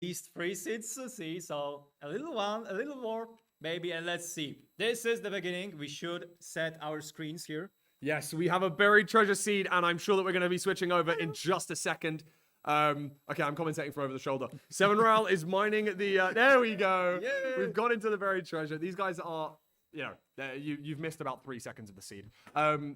least 3 seeds to see. So a little one, a little more, maybe, and let's see. This is the beginning. We should set our screens here. Yes, we have a buried treasure seed, and I'm sure that we're going to be switching over in just a second. Okay, I'm commentating from over the shoulder. Seven Ral is mining the. There we go. Yeah. We've got into the buried treasure. These guys are, you've missed about 3 seconds of the seed. And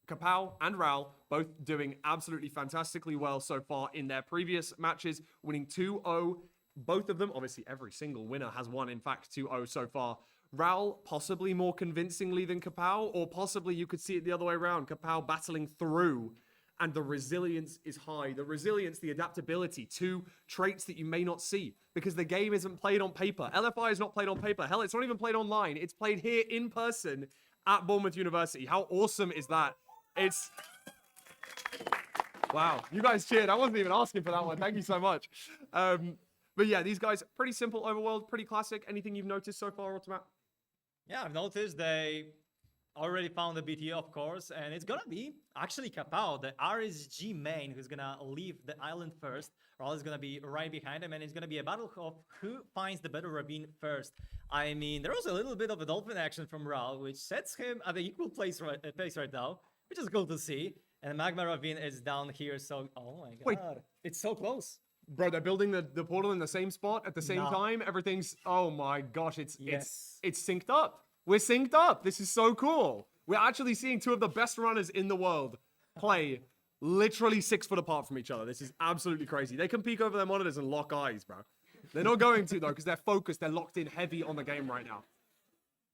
Kxpow and Ral both doing absolutely fantastically well so far in their previous matches, winning 2-0. Both of them, obviously, every single winner has won, in fact, 2-0 so far. Ral possibly more convincingly than Kxpow, or possibly you could see it the other way around. Kxpow battling through, and the resilience is high. The resilience, the adaptability, 2 traits that you may not see because the game isn't played on paper. LFI is not played on paper. Hell, it's not even played online. It's played here in person at Bournemouth University. How awesome is that? It's... Wow, you guys cheered. I wasn't even asking for that one. Thank you so much. But yeah, these guys, pretty simple overworld, pretty classic. Anything you've noticed so far, Ultimate? Yeah, I've noticed they already found the BT, of course, and it's gonna be actually Kxpow, the RSG main, who's gonna leave the island first. Raul is gonna be right behind him, and it's gonna be a battle of who finds the better ravine first. I mean, there was a little bit of a dolphin action from Raul, which sets him at the equal pace right now, which is cool to see. And Magma Ravine is down here, so oh my god, Wait. it's so close. Bro, they're building the portal in the same spot at the same No. time. Everything's, oh my gosh, it's Yes. synced up. We're synced up. This is so cool. We're actually seeing 2 of the best runners in the world play literally 6 foot apart from each other. This is absolutely crazy. They can peek over their monitors and lock eyes, bro. They're not going to, though, because they're focused. They're locked in heavy on the game right now.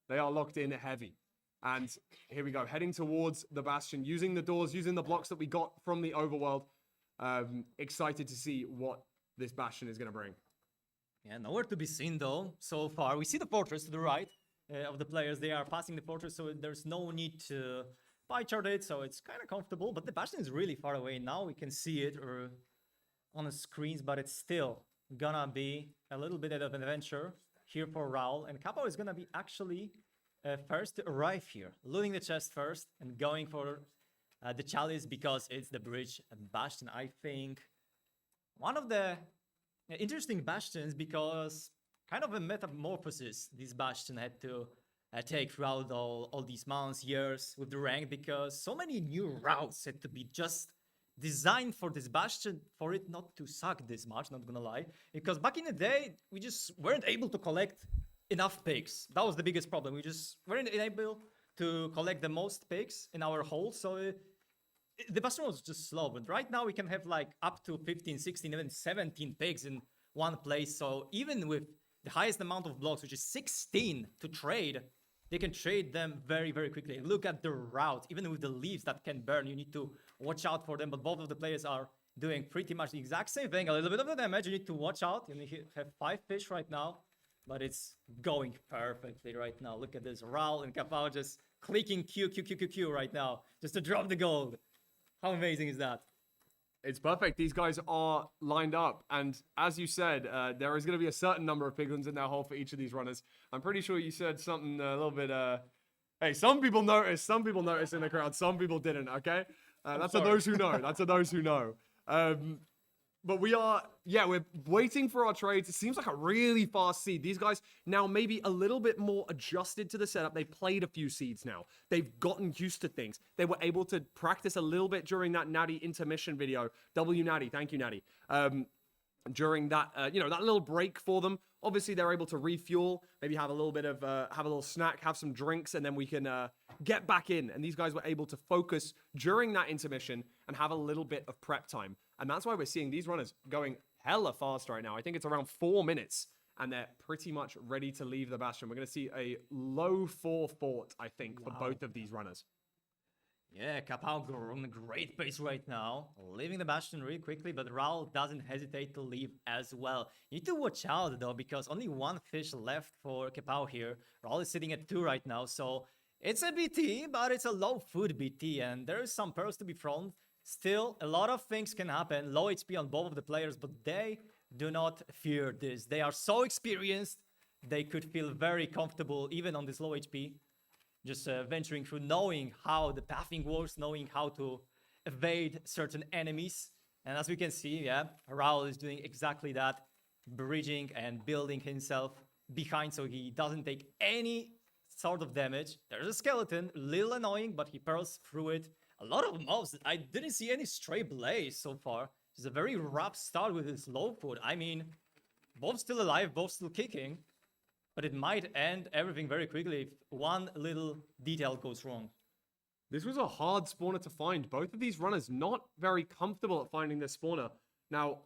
They are locked in heavy. And here we go, heading towards the Bastion, using the doors, using the blocks that we got from the overworld. Excited to see what this Bastion is going to bring. Yeah, nowhere to be seen though, so far. We see the fortress to the right of the players. They are passing the fortress, so there's no need to pie chart it, so it's kind of comfortable. But the Bastion is really far away. Now we can see it on the screens, but it's still gonna be a little bit of an adventure here for Raul. And Kxpow is gonna be actually first to arrive here, looting the chest first and going for the chalice because it's the bridge Bastion. I think one of the interesting Bastions because kind of a metamorphosis this Bastion had to take throughout all these months, years with the rank, because so many new routes had to be just designed for this Bastion for it not to suck this much, not gonna lie. Because back in the day, we just weren't able to collect enough picks. That was the biggest problem. We just weren't able to collect the most picks in our hole, so the Bastion was just slow. But right now we can have like up to 15, 16, even 17 picks in one place. So even with the highest amount of blocks, which is 16 to trade, they can trade them very, very quickly. Look at the route. Even with the leaves that can burn, you need to watch out for them. But both of the players are doing pretty much the exact same thing. A little bit of the damage. You need to watch out. You have 5 fish right now, but it's going perfectly right now. Look at this. Raul and Kxpow just clicking Q right now just to drop the gold. How amazing is that? It's perfect. These guys are lined up. And as you said, there is going to be a certain number of piglins in their hole for each of these runners. I'm pretty sure you said something a little bit... Hey, some people noticed. Some people noticed in the crowd. Some people didn't, okay? That's for those who know. That's for those who know. But we are... Yeah, we're waiting for our trades. It seems like a really fast seed. These guys now maybe a little bit more adjusted to the setup. They've played a few seeds now. They've gotten used to things. They were able to practice a little bit during that Natty intermission video. W Natty, thank you, Natty. During that, that little break for them. Obviously, they're able to refuel, maybe have a little bit of, have a little snack, have some drinks, and then we can get back in. And these guys were able to focus during that intermission and have a little bit of prep time. And that's why we're seeing these runners going hella fast right now. I think it's around 4 minutes, and they're pretty much ready to leave the Bastion. We're going to see a low 4 fort, I think, for both of these runners. Yeah, Kxpow on a great pace right now, leaving the Bastion really quickly, but Raul doesn't hesitate to leave as well. You need to watch out though, because only 1 fish left for Kxpow here. Raul is sitting at 2 right now, so it's a BT, but it's a low food BT, and there is some pearls to be thrown. Still, a lot of things can happen. Low HP on both of the players, but they do not fear this. They are so experienced, they could feel very comfortable even on this low HP. Just venturing through, knowing how the pathing works, knowing how to evade certain enemies. And as we can see, yeah, Raul is doing exactly that, bridging and building himself behind so he doesn't take any sort of damage. There's a skeleton, a little annoying, but he pearls through it. A lot of mobs. I didn't see any stray blaze so far. It's a very rough start with his low foot. I mean, both still alive, both still kicking, but it might end everything very quickly if one little detail goes wrong. This was a hard spawner to find. Both of these runners not very comfortable at finding their spawner. Now,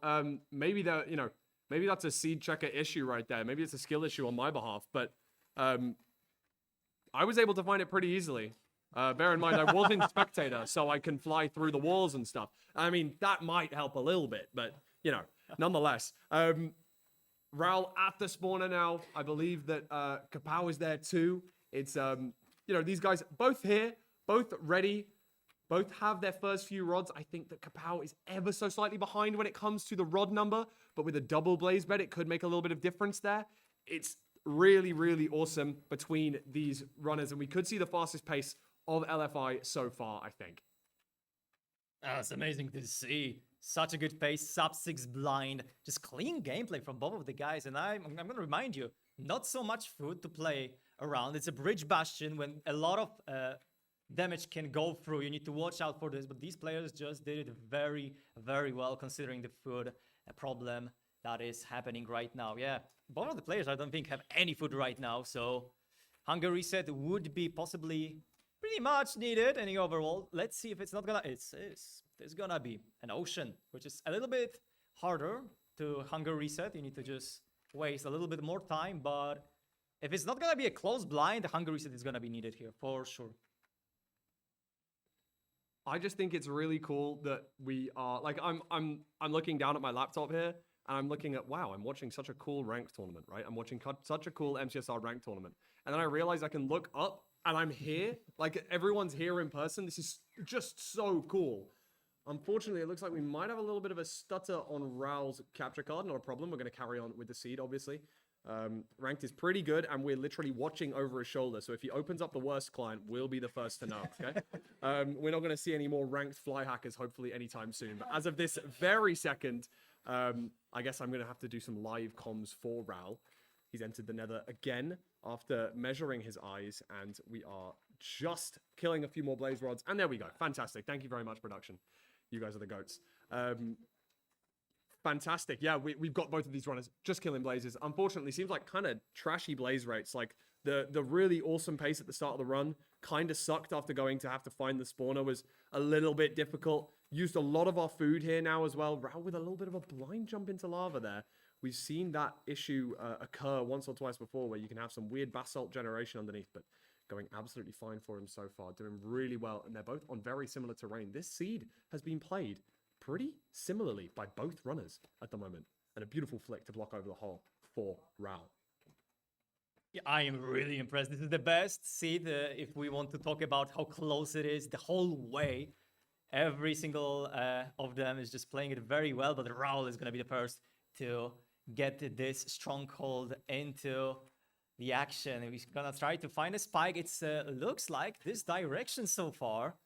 maybe that, maybe that's a seed checker issue right there. Maybe it's a skill issue on my behalf, but I was able to find it pretty easily. Bear in mind, I was in spectator, so I can fly through the walls and stuff. I mean, that might help a little bit, but, nonetheless. Raul at the spawner now. I believe that Kxpow is there too. It's, these guys both here, both ready, both have their first few rods. I think that Kxpow is ever so slightly behind when it comes to the rod number, but with a double blaze bed, it could make a little bit of difference there. It's really, really awesome between these runners, and we could see the fastest pace of LFI so far, I think. It's amazing to see. Such a good pace, sub 6 blind, just clean gameplay from both of the guys. And I'm going to remind you, not so much food to play around. It's a bridge bastion when a lot of damage can go through. You need to watch out for this, but these players just did it very, very well considering the food problem that is happening right now. Yeah, both of the players I don't think have any food right now, so hunger reset would be possibly pretty much needed. Any overall, let's see if it's not gonna. There's gonna be an ocean, which is a little bit harder to hunger reset. You need to just waste a little bit more time, but if it's not gonna be a close blind, the hunger reset is gonna be needed here for sure. I just think it's really cool that we are like I'm looking down at my laptop here and I'm looking at, wow, I'm watching such a cool ranked tournament, right? I'm watching such a cool MCSR ranked tournament. And then I realize I can look up and I'm here, like everyone's here in person. This is just so cool. Unfortunately, it looks like we might have a little bit of a stutter on Raul's capture card. Not a problem. We're going to carry on with the seed, obviously. Ranked is pretty good, and we're literally watching over his shoulder. So if he opens up the worst client, we'll be the first to know, okay? We're not going to see any more ranked fly hackers, hopefully, anytime soon. But as of this very second, I guess I'm going to have to do some live comms for Raul. He's entered the nether again after measuring his eyes, and we are just killing a few more blaze rods. And there we go. Fantastic. Thank you very much, production. You guys are the goats. Fantastic. Yeah, we've got both of these runners just killing blazes. Unfortunately, seems like kind of trashy blaze rates. Like the really awesome pace at the start of the run kind of sucked after going to have to find the spawner was a little bit difficult. Used a lot of our food here now as well. Raul with a little bit of a blind jump into lava there. We've seen that issue occur once or twice before where you can have some weird basalt generation underneath, but going absolutely fine for him so far. Doing really well, and they're both on very similar terrain. This seed has been played pretty similarly by both runners at the moment. And a beautiful flick to block over the hole for Raul. Yeah, I am really impressed. This is the best seed if we want to talk about how close it is the whole way. Every single of them is just playing it very well, but Raul is going to be the first to get this stronghold into the action. He's going to try to find a spike. It looks like this direction so far.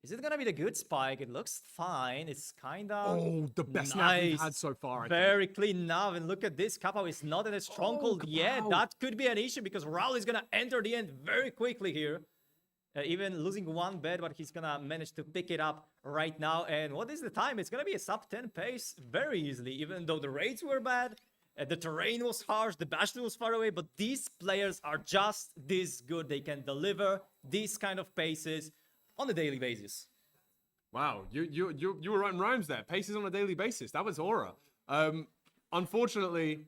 Is it going to be the good spike? It looks fine. It's kind of the best nice. nav we've had so far. Very clean nav. And look at this. Kxpow is not in a stronghold yet. That could be an issue because Raul is going to enter the end very quickly here. Even losing one bed, but he's going to manage to pick it up right now. And what is the time? It's going to be a sub 10 pace very easily, even though the raids were bad. The terrain was harsh, the bastion was far away, but these players are just this good. They can deliver these kind of paces on a daily basis. Wow, you were writing rhymes there. Paces on a daily basis. That was aura. Unfortunately,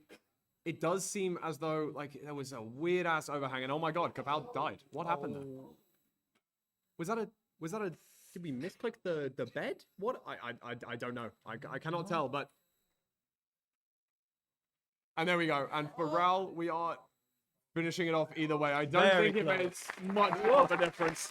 it does seem as though like there was a weird ass overhang, and oh my god, Kxpow died. What happened there? Was that a did we misclick the bed? What? I don't know. I cannot tell, but. And there we go. And for Raul, we are finishing it off either way. I don't think it makes much of a difference.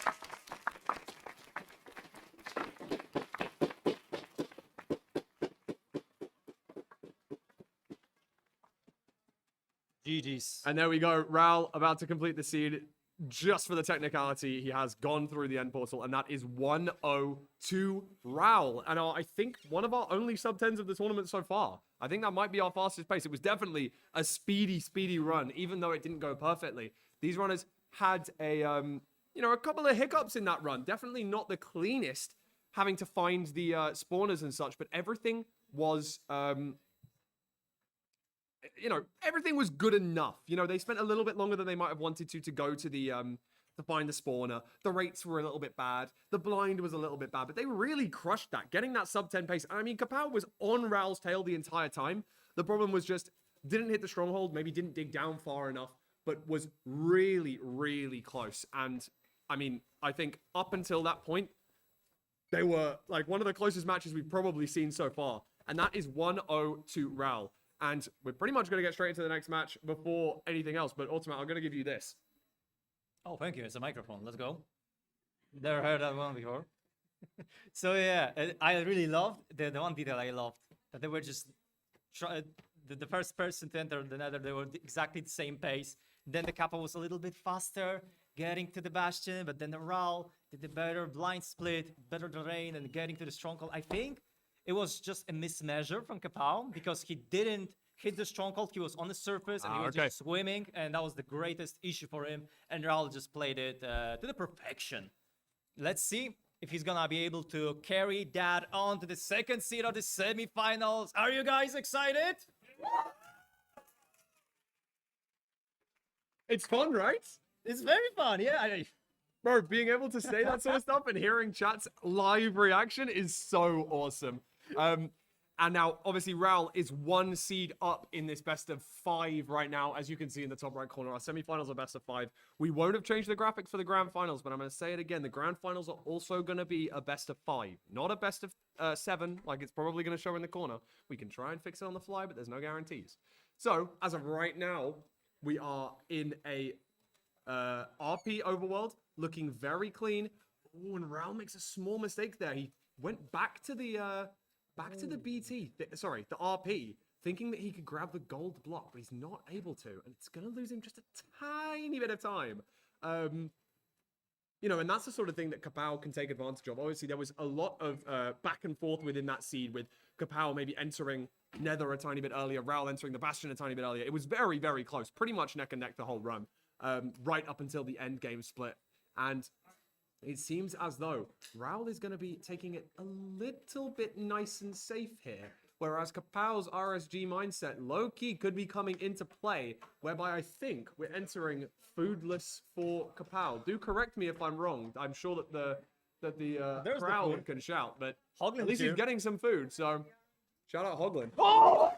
GG's. And there we go. Raul about to complete the seed. just for the technicality, he has gone through the end portal, and that is 1-0 to Raul. And I think one of our only sub-10s of the tournament so far. I think that might be our fastest pace. It was definitely a speedy run, even though it didn't go perfectly. These runners had a couple of hiccups in that run. Definitely not the cleanest, having to find the spawners and such, but everything was... everything was good enough. They spent a little bit longer than they might have wanted to go to the to find the spawner. The rates were a little bit bad. The blind was a little bit bad, but they really crushed that, getting that sub 10 pace. I mean, Kxpow was on Raul's tail the entire time. The problem was just didn't hit the stronghold, maybe didn't dig down far enough, but was really close. And I mean, I think up until that point, they were like one of the closest matches we've probably seen so far. And that is 1-0 to Raul. And we're pretty much going to get straight into the next match before anything else. But Ultimate, I'm going to give you this. Oh, thank you. It's a microphone. Let's go. Never heard that one before. So yeah, I really loved the one detail I loved. That they were just the first person to enter the nether, they were exactly the same pace. Then the Kappa was a little bit faster, getting to the Bastion, but then the Raul did the better blind split, better terrain, and getting to the stronghold. I think it was just a mismeasure from Kxpow because he didn't hit the stronghold. He was on the surface and he was just swimming, and that was the greatest issue for him. And Raul just played it to the perfection. Let's see if he's gonna be able to carry that on to the second seed of the semifinals. Are you guys excited? It's fun, right? It's very fun, yeah. Bro, being able to say that sort of stuff and hearing chat's live reaction is so awesome. And now, obviously, Raul is 1 seed up in this best of 5 right now. As you can see in the top right corner, our semifinals are best of 5. We won't have changed the graphics for the grand finals, but I'm going to say it again. The grand finals are also going to be a best of 5, not a best of 7, like it's probably going to show in the corner. We can try and fix it on the fly, but there's no guarantees. So, as of right now, we are in a RP overworld, looking very clean. Oh, and Raul makes a small mistake there. He went back to the the RP, thinking that he could grab the gold block, but he's not able to, and it's gonna lose him just a tiny bit of time. And that's the sort of thing that Kxpow can take advantage of. Obviously, there was a lot of back and forth within that seed, with Kxpow maybe entering Nether a tiny bit earlier, Raul entering the Bastion a tiny bit earlier. It was very, very close, pretty much neck and neck the whole run, right up until the end game split. And it seems as though Raul is going to be taking it a little bit nice and safe here, whereas Kxpow's RSG mindset low-key could be coming into play, whereby I think we're entering foodless for Kxpow. Do correct me if I'm wrong. I'm sure that the crowd can shout, but at least he's getting some food, so shout out Hoglin. Oh!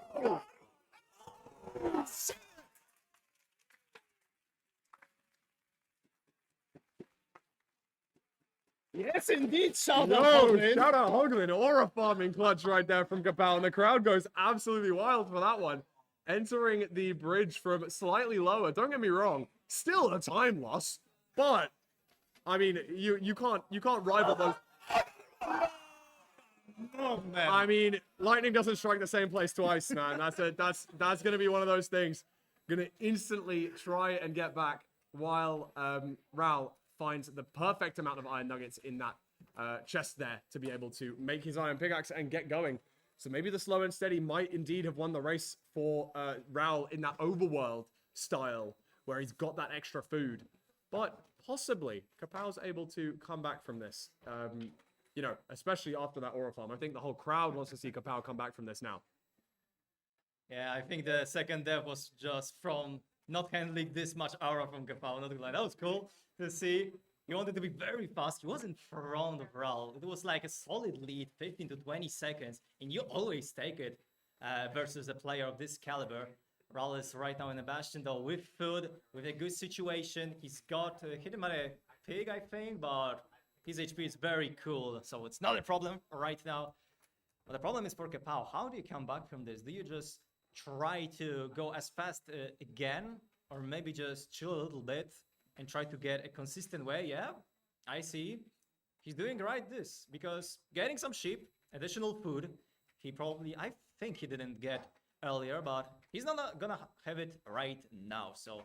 Yes, indeed. Shout out Hoglin. Shout out Hoglin. Aura farming clutch right there from Kxpow. And the crowd goes absolutely wild for that one. Entering the bridge from slightly lower. Don't get me wrong. Still a time loss. But, I mean, you can't rival those. Oh, man. I mean, lightning doesn't strike the same place twice, man. That's going to be one of those things. Going to instantly try and get back while Raul finds the perfect amount of iron nuggets in that chest there to be able to make his iron pickaxe and get going. So maybe the slow and steady might indeed have won the race for Raul in that overworld style where he's got that extra food. But possibly Kxpow's able to come back from this, especially after that aura farm. I think the whole crowd wants to see Kxpow come back from this now. Yeah, I think the second death was just from not handling this much aura from Kxpow. Not like, that was cool to see. He wanted to be very fast. He was in front of Raul. It was like a solid lead, 15 to 20 seconds. And you always take it versus a player of this caliber. Raul is right now in the Bastion, though, with food, with a good situation. He's got hit him at a pig, I think, but his HP is very cool. So it's not a problem right now. But the problem is for Kxpow. How do you come back from this? Do you just try to go as fast again? Or maybe just chill a little bit and try to get a consistent way? Yeah, I see. He's doing this because getting some sheep, additional food, he probably, I think he didn't get earlier, but he's not gonna have it right now. So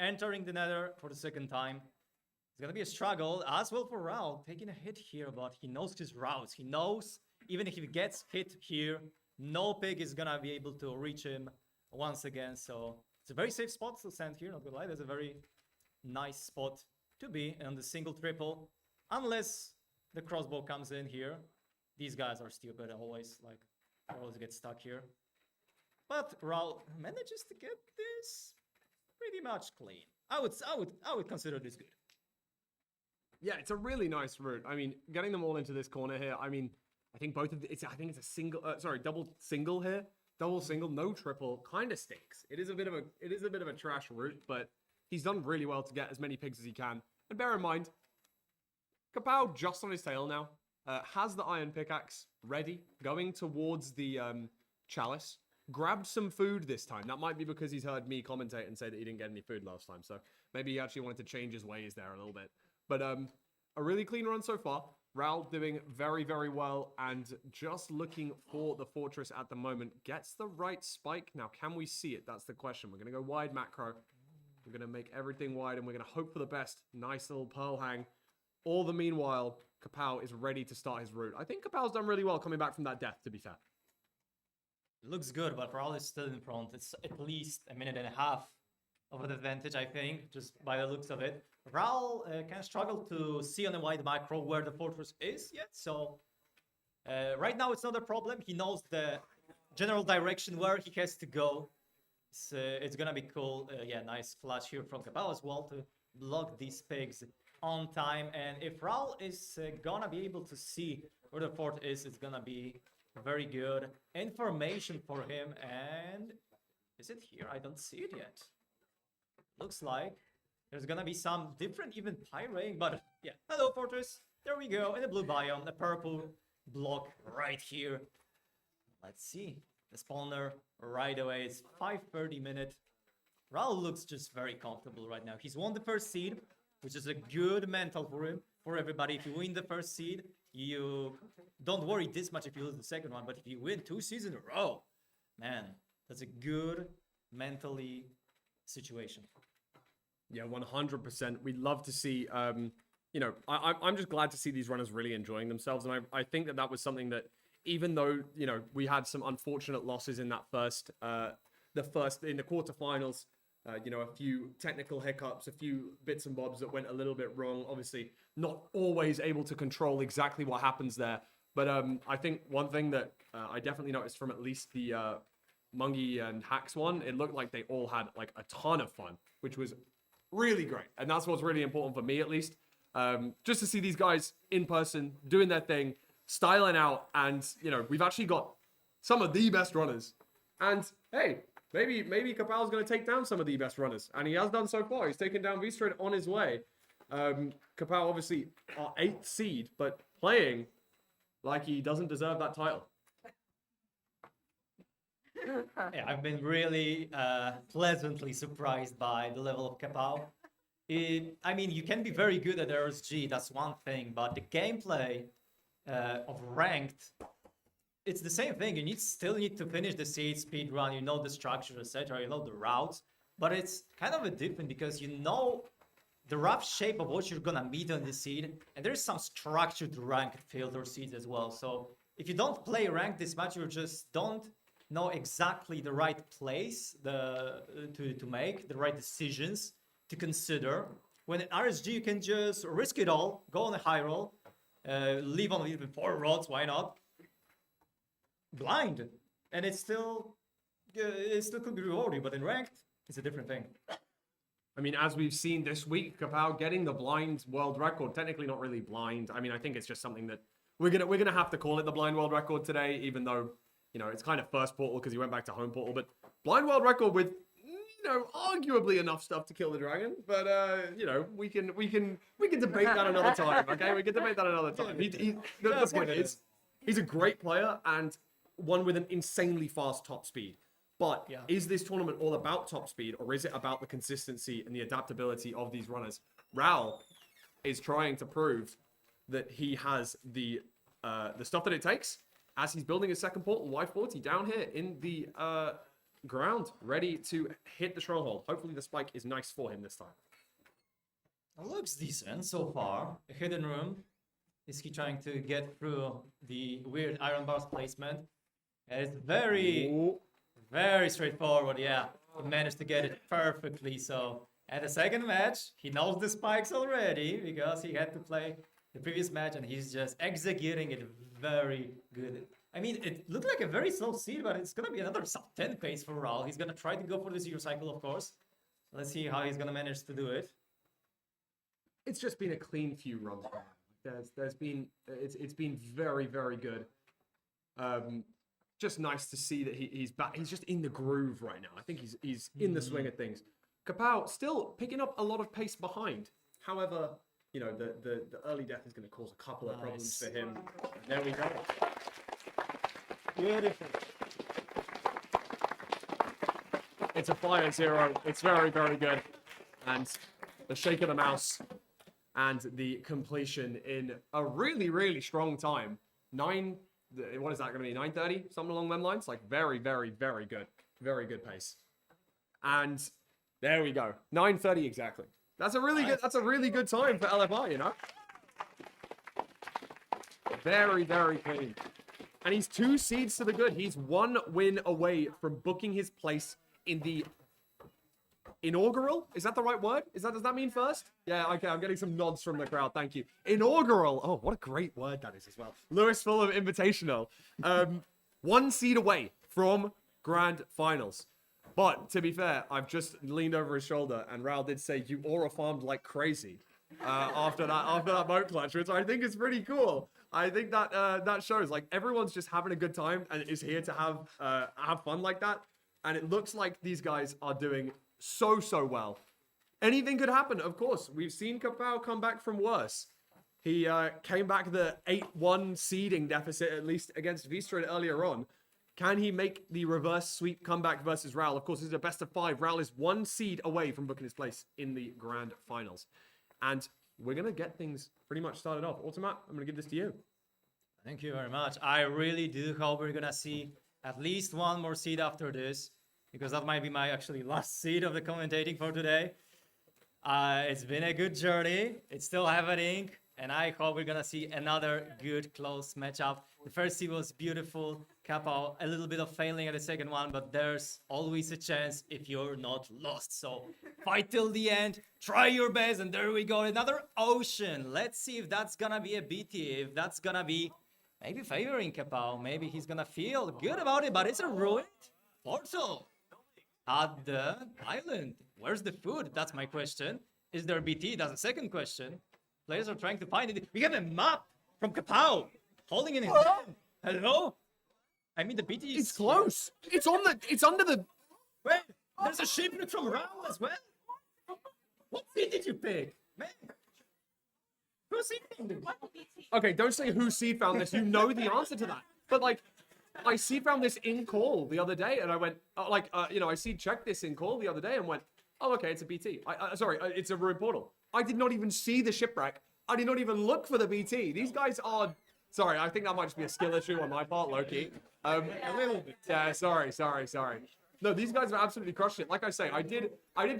entering the nether for the second time. It's gonna be a struggle as well for Raul, taking a hit here, but he knows his routes. He knows even if he gets hit here, no pig is gonna be able to reach him once again. So it's a very safe spot to stand here, not gonna lie. There's a very nice spot to be on the single triple, unless the crossbow comes in here. These guys are stupid always, like, always get stuck here. But Raul manages to get this pretty much clean. I would consider this good. Yeah, it's a really nice route. I mean, getting them all into this corner here. I mean, I think both of the, I think it's a single. Sorry, double single here. Double single, no triple. Kind of stinks. It is a bit of a trash route, but he's done really well to get as many pigs as he can. And bear in mind, Kxpow just on his tail now. Has the iron pickaxe ready, going towards the chalice. Grabbed some food this time. That might be because he's heard me commentate and say that he didn't get any food last time. So maybe he actually wanted to change his ways there a little bit. But a really clean run so far. Raul doing very, very well and just looking for the fortress at the moment. Gets the right spike. Now, can we see it? That's the question. We're going to go wide macro. We're going to make everything wide and we're going to hope for the best. Nice little pearl hang. All the meanwhile, Kxpow is ready to start his route. I think Kxpow's done really well coming back from that death, to be fair. Looks good, but Raul is still in front. It's at least a minute and a half of an advantage, I think, just by the looks of it. Raul kind of struggled to see on a wide macro where the fortress is yet, so right now it's not a problem. He knows the general direction where he has to go. It's gonna be cool. Yeah, nice flash here from Kxpow as well to block these pigs on time. And if Raul is gonna be able to see where the fort is, it's gonna be very good information for him. And is it here? I don't see it yet. Looks like there's gonna be some different even pyring, but yeah. Hello, fortress. There we go. In the blue biome, the purple block right here. Let's see. The spawner right away. It's 5:30 minute. Raul looks just very comfortable right now. He's won the first seed, which is a good mental for him, for everybody. If you win the first seed, you don't worry this much if you lose the second one. But if you win 2 seeds in a row, man, that's a good mentally situation. Yeah, 100%. We'd love to see, you know, I'm just glad to see these runners really enjoying themselves. And I think that was something that, even though, you know, we had some unfortunate losses in that in the quarterfinals, you know, a few technical hiccups, a few bits and bobs that went a little bit wrong. Obviously, not always able to control exactly what happens there. But I think one thing that I definitely noticed from at least the Mungie and Hacks one, it looked like they all had like a ton of fun, which was really great. And that's what's really important for me, at least. Just to see these guys in person, doing their thing, styling out. And, you know, we've actually got some of the best runners. And, hey, maybe Kxpow's going to take down some of the best runners. And he has done so far. He's taken down V-Straight on his way. Kxpow, obviously, our 8th seed, but playing like he doesn't deserve that title. Yeah, I've been really pleasantly surprised by the level of Kxpow. I mean, you can be very good at RSG, that's one thing, but the gameplay of Ranked, it's the same thing. You still need to finish the seed, speed run, you know the structure, etc., you know the routes, but it's kind of a different because you know the rough shape of what you're gonna meet on the seed, and there's some structured ranked filter seeds as well. So if you don't play Ranked this much, you just don't know exactly the right place to make, the right decisions to consider. When in RSG, you can just risk it all, go on a high roll, leave on even 4 rods, why not? Blind, and it still could be rewarding, but in Ranked, it's a different thing. I mean, as we've seen this week, Kxpow getting the blind world record. Technically not really blind. I mean, I think it's just something that we're gonna have to call it the blind world record today, even though, you know, it's kind of first portal because he went back to home portal. But blind world record with, you know, arguably enough stuff to kill the dragon. But you know, we can debate that another time. Okay, we can debate that another time. The point is, he's a great player and one with an insanely fast top speed. But is this tournament all about top speed, or is it about the consistency and the adaptability of these runners? Raul is trying to prove that he has the stuff that it takes as he's building his second portal, Y40, down here in the ground, ready to hit the stronghold. Hopefully the spike is nice for him this time. It looks decent so far. A hidden room. Is he trying to get through the weird iron bars placement? And it's very, very straightforward. Yeah, he managed to get it perfectly. So at the second match, he knows the spikes already because he had to play the previous match, and he's just executing it very good. I mean, it looked like a very slow seed, but it's gonna be another sub 10 pace for Raul. He's gonna try to go for the zero cycle, of course. Let's see how he's gonna manage to do it. It's just been a clean few runs. There's been it's been very, very good. Just nice to see that he's back. He's just in the groove right now. I think he's in the swing of things. Kxpow still picking up a lot of pace behind. However, you know, the early death is going to cause a couple of problems for him. And there we go. Beautiful. It's a fire zero. It's very, very good. And the shake of the mouse and the completion in a really, really strong time. What is that going to be? 9:30? Something along them lines? Like very, very, very good. Very good pace. And there we go. 9:30 exactly. That's a really good time for LFI, you know? Very, very clean. And he's 2 seeds to the good. He's 1 win away from booking his place in the inaugural? Is that the right word? Does that mean first? Yeah, okay, I'm getting some nods from the crowd. Thank you. Inaugural. Oh, what a great word that is as well. Lewis Fulham Invitational. 1 seed away from grand finals. But to be fair, I've just leaned over his shoulder and Raul did say you aura farmed like crazy after that boat clutch, which I think is pretty cool. I think that that shows like everyone's just having a good time and is here to have fun like that. And it looks like these guys are doing so well. Anything could happen, of course. We've seen Kxpow come back from worse. He came back the 8-1 seeding deficit, at least against Vistra earlier on. Can he make the reverse sweep comeback versus Raul? Of course, this is a best of 5. Raul is 1 seed away from booking his place in the grand finals. And we're going to get things pretty much started off. Automat, I'm going to give this to you. Thank you very much. I really do hope we're going to see at least 1 more seed after this, because that might be my actually last seed of the commentating for today. It's been a good journey. It's still happening. And I hope we're going to see another good, close matchup. The first seed was beautiful. Kxpow, a little bit of failing at the second one, but there's always a chance if you're not lost. So fight till the end, try your best, and there we go. Another Ocean. Let's see if that's going to be a BT, if that's going to be maybe favoring Kxpow. Maybe he's going to feel good about it, but it's a ruined portal at the island. Where's the food? That's my question. Is there BT? That's the second question. Players are trying to find it. We have a map from Kxpow holding it in his hand. Hello? I mean, the BT is... It's close. It's under the... Wait, there's a shipment from Raul as well. What seed did you pick? Man. Who seed found it? Okay, don't say who seed found this. You know the answer to that. But like, I seed found this in call the other day, and I went, I seed checked this in call the other day and went, oh, okay, it's a BT. Sorry, it's a ruined portal. I did not even see the shipwreck. I did not even look for the BT. These guys are... Sorry, I think that might just be a skill issue on my part, low-key. A little bit. Yeah, sorry. No, these guys are absolutely crushed it. Like I say, I did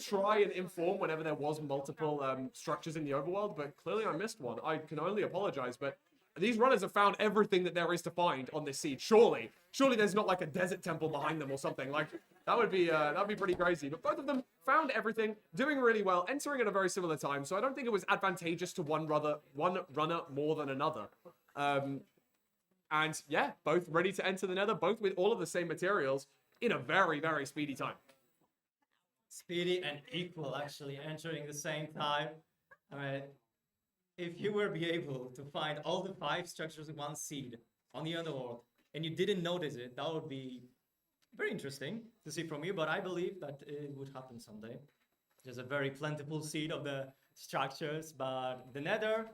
try and inform whenever there was multiple structures in the overworld, but clearly I missed one. I can only apologize, but these runners have found everything that there is to find on this seed. Surely there's not like a desert temple behind them or something. Like that'd be pretty crazy. But both of them found everything, doing really well, entering at a very similar time. So I don't think it was advantageous to one runner more than another. And yeah, both ready to enter the Nether, both with all of the same materials in a very, very speedy time. Speedy and equal, actually, entering the same time. I mean, if you were be able to find all the 5 structures in 1 seed on the underworld, and you didn't notice it, that would be very interesting to see from you, but I believe that it would happen someday. There's a very plentiful seed of the structures, but the Nether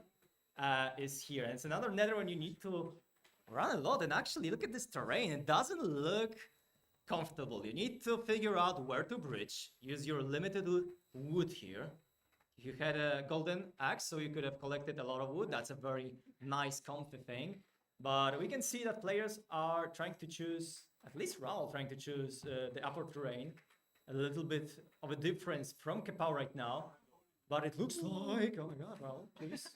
is here. And it's another Nether when you need to run a lot, and actually look at this terrain. It doesn't look comfortable. You need to figure out where to bridge. Use your limited wood here. If you had a golden axe, so you could have collected a lot of wood. That's a very nice, comfy thing. But we can see that players are trying to choose at least Raul trying to choose the upper terrain. A little bit of a difference from Kxpow right now. But it looks like, oh my god, Raul, please.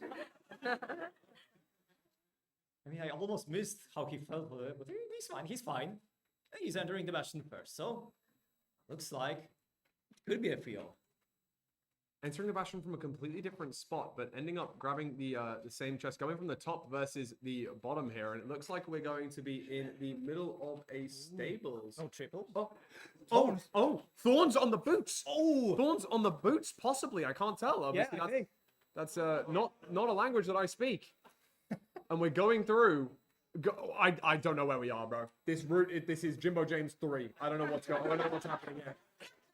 I mean, I almost missed how he felt with it, but he's fine, he's fine. He's entering the Bastion first, so looks like it could be a 3-0. Entering the Bastion from a completely different spot, but ending up grabbing the same chest, going from the top versus the bottom here, and it looks like we're going to be in the middle of a stables. No triple. Thorns on the boots. Oh! Thorns on the boots, possibly. I can't tell. Yeah, Obviously, I think. that's not a language that I speak. And we're going through. I don't know where we are, bro. This route. This is Jimbo James 3. I don't know what's going. I don't know what's happening here.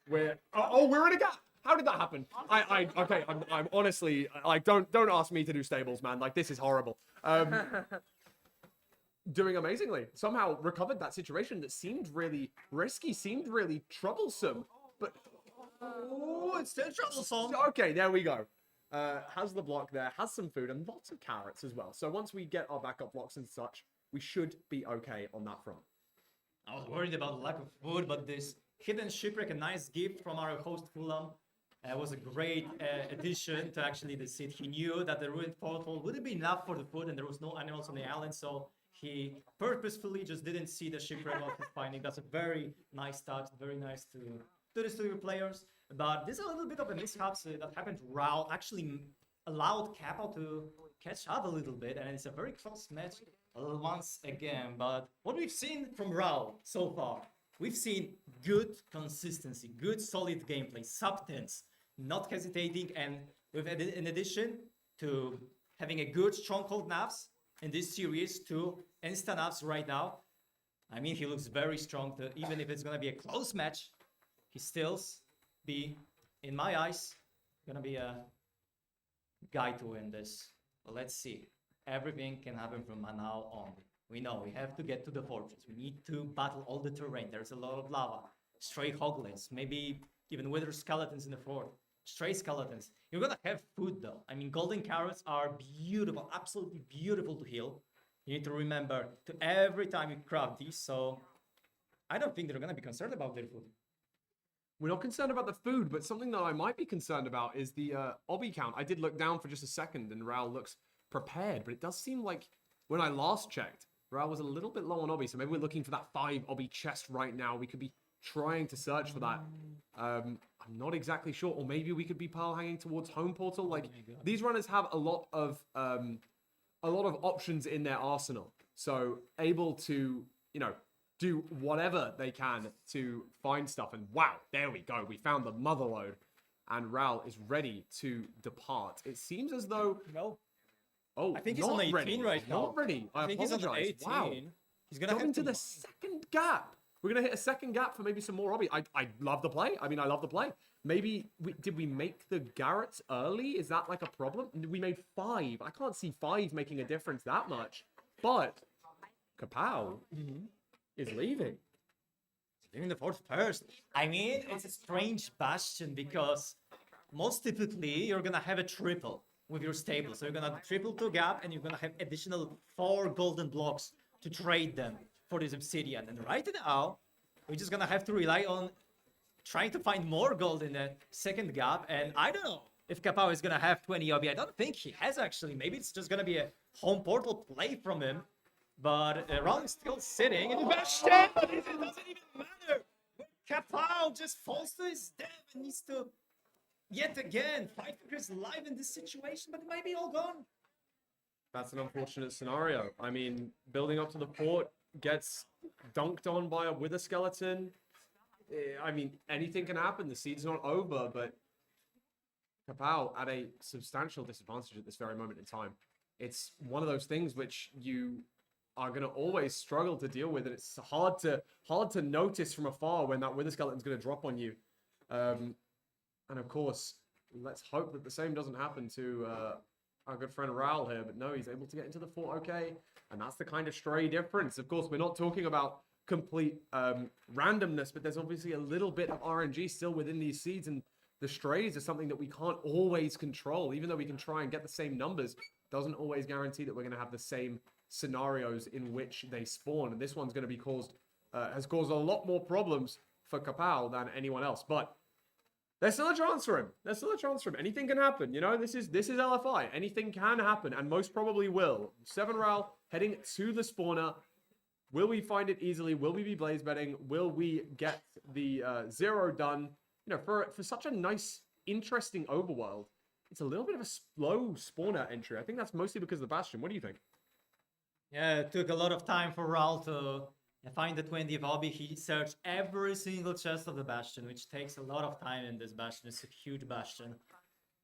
We're in a gap. How did that happen? Okay. I'm honestly like don't ask me to do stables, man. Like this is horrible. Doing amazingly. Somehow recovered that situation that seemed really risky, seemed really troublesome. But It's still troublesome. okay, there we go. Has the block there, has some food and lots of carrots as well. So once we get our backup blocks and such, we should be okay on that front. I was worried about the lack of food, but this hidden shipwreck, a nice gift from our host Fulham, was a great addition to actually the seed. He knew that the ruined portal wouldn't be enough for the food, and there was no animals on the island, so he purposefully just didn't see the shipwreck of his finding. That's a very nice touch, very nice to do this to your players. But this is a little bit of a mishap that happened. Raul actually allowed Kxpow to catch up a little bit, and it's a very close match once again. But what we've seen from Raul so far, we've seen good consistency, good solid gameplay, substance, not hesitating, and in addition to having a good stronghold naps in this series, 2 insta naps right now. I mean, he looks very strong. Even if it's going to be a close match, he still be, in my eyes, gonna be a guy to win this. But let's see. Everything can happen from now on. We know we have to get to the fortress. We need to battle all the terrain. There's a lot of lava, stray hoglins, maybe even wither skeletons in the fort, stray skeletons. You're gonna have food though. I mean, golden carrots are beautiful, absolutely beautiful to heal. You need to remember to every time you craft these, so I don't think they're gonna be concerned about their food. We're not concerned about the food, but something that I might be concerned about is the obby count. I did look down for just a second, and Raul looks prepared, but it does seem like when I last checked, Raul was a little bit low on obby, so maybe we're looking for that 5 obby chest right now. We could be trying to search for that. I'm not exactly sure, or maybe we could be pile hanging towards home portal. Like these runners have a lot of options in their arsenal, so able to do whatever they can to find stuff. And wow, there we go. We found the mother load. And Raul is ready to depart. It seems as though... No. Oh, I think he's on 18 ready. right now. Not ready. I think he's on apologize. 18. Wow. He's going to Going to the second gap. We're going to hit a second gap for maybe some more obby. I love the play. I mean, I love the play. Maybe, did we make the Garrets early? Is that like a problem? We made 5. I can't see 5 making a difference that much. But Kxpow... is leaving. Leaving the fort first. I mean, it's a strange bastion because most typically you're gonna have a triple with your stable. So you're gonna triple to gap and you're gonna have additional 4 golden blocks to trade them for this obsidian. And right now, we're just gonna have to rely on trying to find more gold in the second gap. And I don't know if Kxpow is gonna have 20 obby. I don't think he has actually. Maybe it's just gonna be a home portal play from him. But Raul is still sitting in the bastion, but it doesn't even matter. Kxpow just falls to his death and needs to, yet again, fight for his life in this situation, but it might be all gone. That's an unfortunate scenario. I mean, building up to the fort, gets dunked on by a wither skeleton. I mean, anything can happen. The seed's not over, but Kxpow at a substantial disadvantage at this very moment in time. It's one of those things which you are going to always struggle to deal with, and it's hard to notice from afar when that wither skeleton's going to drop on you. And of course, let's hope that the same doesn't happen to our good friend Raul here. But no, he's able to get into the fort okay, and that's the kind of stray difference. Of course, we're not talking about complete randomness, but there's obviously a little bit of RNG still within these seeds, and the strays are something that we can't always control. Even though we can try and get the same numbers, doesn't always guarantee that we're going to have the same scenarios in which they spawn. And this one's going to be caused has caused a lot more problems for Kxpow than anyone else. But there's still a chance for him. There's still a chance for him. Anything can happen. You know, this is LFI. Anything can happen, and most probably will. 7 Ral heading to the spawner. Will we find it easily? Will we be blaze betting? Will we get the 0 done? You know, for such a nice, interesting overworld, it's a little bit of a slow spawner entry. I think that's mostly because of the Bastion. What do you think? Yeah, it took a lot of time for Raul to find the 20th hobby. He searched every single chest of the Bastion, which takes a lot of time in this Bastion. It's a huge Bastion.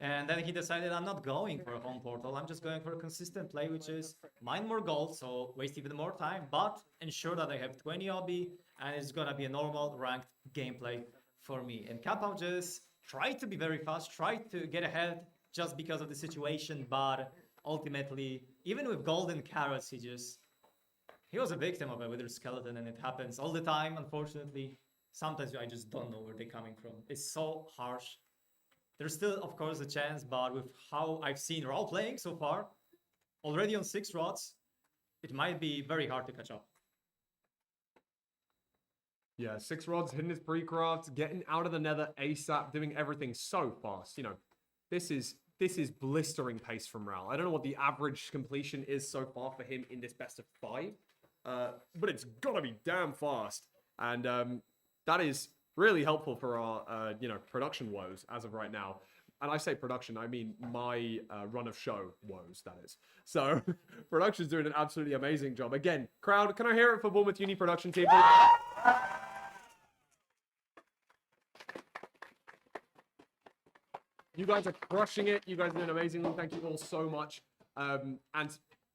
And then he decided, I'm not going for a home portal. I'm just going for a consistent play, which is mine more gold, so waste even more time, but ensure that I have 20 hobby, and it's gonna be a normal ranked gameplay for me. And Kxpow just tried to be very fast, tried to get ahead just because of the situation, but ultimately, even with golden carrots, he was a victim of a wither skeleton, and it happens all the time, unfortunately. Sometimes I just don't know where they're coming from. It's so harsh. There's still, of course, a chance, but with how I've seen Raul playing so far, already on 6 rods, it might be very hard to catch up. Yeah, 6 rods, hitting his pre-craft, getting out of the nether ASAP, doing everything so fast. You know, this is blistering pace from Raul. I don't know what the average completion is so far for him in this best of 5, but it's gotta be damn fast. And that is really helpful for our, you know, production woes as of right now. And I say production, I mean my run of show woes, that is. So, production's doing an absolutely amazing job. Again, crowd, can I hear it for Bournemouth Uni production team, please? You guys are crushing it. You guys are doing amazingly. Thank you all so much. And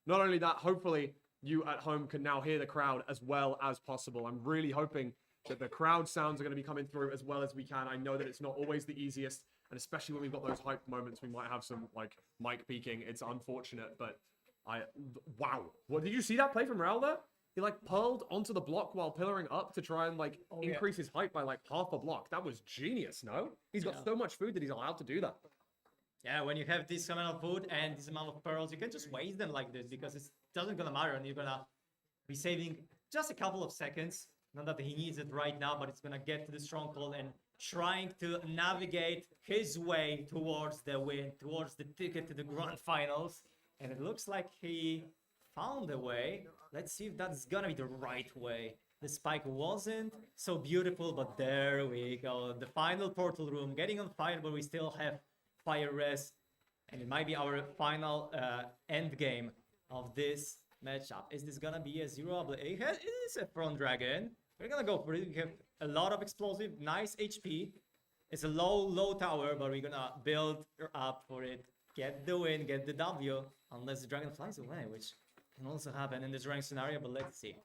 not only that, hopefully you at home can now hear the crowd as well as possible. I'm really hoping that the crowd sounds are going to be coming through as well as we can. I know that it's not always the easiest, and especially when we've got those hype moments, we might have some like mic peaking. It's unfortunate, but wow. What did you see that play from Raul there? He like pearled onto the block while pillaring up to try and like increase his height by like half a block. That was genius, no? He's got so much food that he's allowed to do that. Yeah, when you have this amount of food and this amount of pearls, you can just waste them like this because it doesn't gonna matter, and you're gonna be saving just a couple of seconds. Not that he needs it right now, but it's gonna get to the stronghold and trying to navigate his way towards the win, towards the ticket to the grand finals. And it looks like he found a way. Let's see if that's gonna be the right way. The spike wasn't so beautiful, but there we go. The final portal room getting on fire, but we still have fire rest. And it might be our final end game of this matchup. Is this gonna be a 0? It is a front dragon. We're gonna go for it. We have a lot of explosive, nice HP. It's a low tower, but we're gonna build up for it. Get the win, get the W, unless the dragon flies away, which can also happen in this rank scenario, but let's see.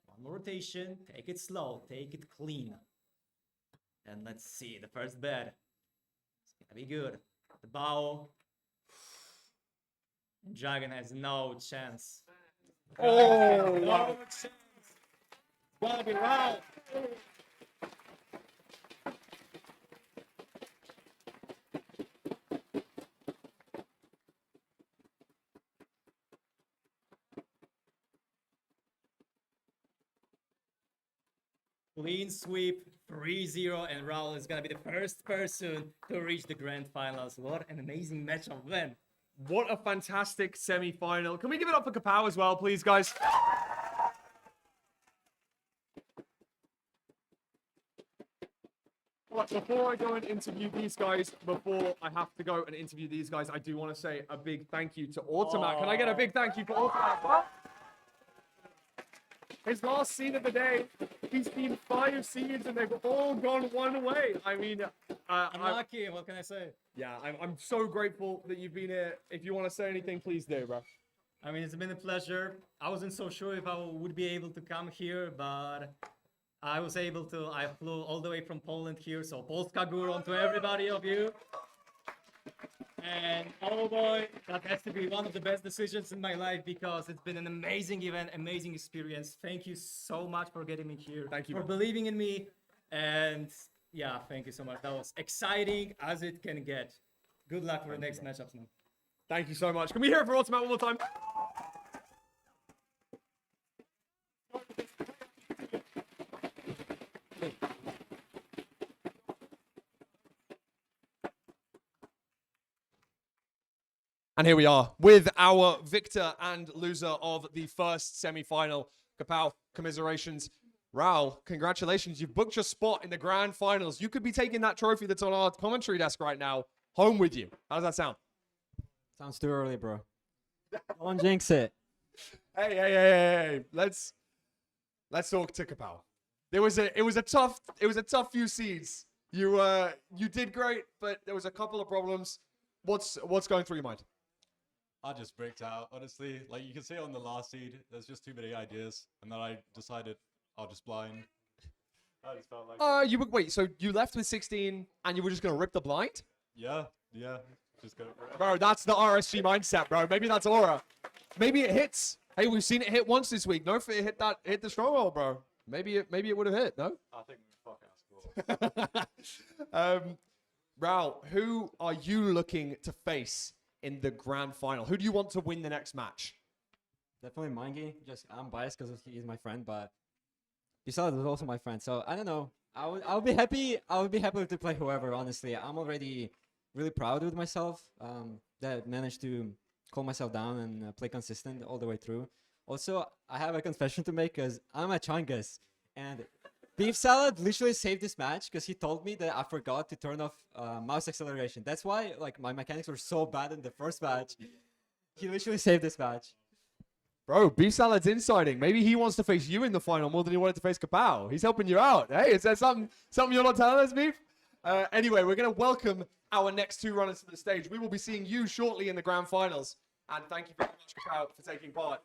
One more rotation, take it slow, take it clean. And let's see, the first bed. It's gonna be good. The bow. Dragon has no chance. Oh, wow. No chance. It's gonna be Raul. Clean sweep, 3-0, and Raul is gonna be the first person to reach the grand finals. What an amazing matchup then. What a fantastic semi-final. Can we give it up for Kxpow as well, please, guys? Right, before I go and interview these guys, before I have to go and interview these guys, I do want to say a big thank you to Automat. Can I get a big thank you for Automat? His last scene of the day, he's been 5 seeds and they've all gone one way. I mean, I'm lucky, what can I say? Yeah, I'm so grateful that you've been here. If you want to say anything, please do, bro. I mean, it's been a pleasure. I wasn't so sure if I would be able to come here, but I was able to. I flew all the way from Poland here, so Polska Góra to everybody of you. And oh boy, that has to be one of the best decisions in my life because it's been an amazing event, amazing experience. Thank you so much for getting me here. Thank you for believing in me. And yeah, thank you so much. That was exciting as it can get. Good luck for the next matchups, man. Thank you so much. Can we hear it for Automat one more time? And here we are with our victor and loser of the first semi-final. Kxpow, commiserations. Raul, congratulations. You've booked your spot in the grand finals. You could be taking that trophy that's on our commentary desk right now home with you. How does that sound? Sounds too early, bro. Don't jinx it. Hey. Let's talk to Kxpow. It was a tough few seeds. You did great, but there was a couple of problems. What's going through your mind? I just bricked out, honestly. Like, you can see on the last seed, there's just too many ideas. And then I decided I'll just blind. I just felt like... Wait, so you left with 16 and you were just going to rip the blind? Yeah. Just go for it. Bro, that's the RSG mindset, bro. Maybe that's aura. Maybe it hits. Hey, we've seen it hit once this week. No, if it hit the stronghold, bro. Maybe it would have hit, no? I think we fuck our score. Raul, who are you looking to face in the grand final? Who do you want to win the next match? Definitely Mangi. Just I'm biased because he's my friend, but Bsalad is also my friend. So I don't know. I'll be happy. I would be happy to play whoever. Honestly, I'm already really proud with myself that I managed to calm myself down and play consistent all the way through. Also, I have a confession to make because I'm a Chungus and Beef Salad literally saved this match because he told me that I forgot to turn off mouse acceleration. That's why like my mechanics were so bad in the first match. He literally saved this match. Bro, Beef Salad's insiding. Maybe he wants to face you in the final more than he wanted to face Kxpow. He's helping you out. Hey, is there something you're not telling us, Beef? Anyway, we're going to welcome our next two runners to the stage. We will be seeing you shortly in the grand finals. And thank you very much, Kxpow, for taking part.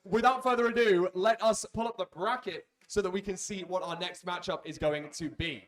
Without further ado, let us pull up the bracket so that we can see what our next matchup is going to be.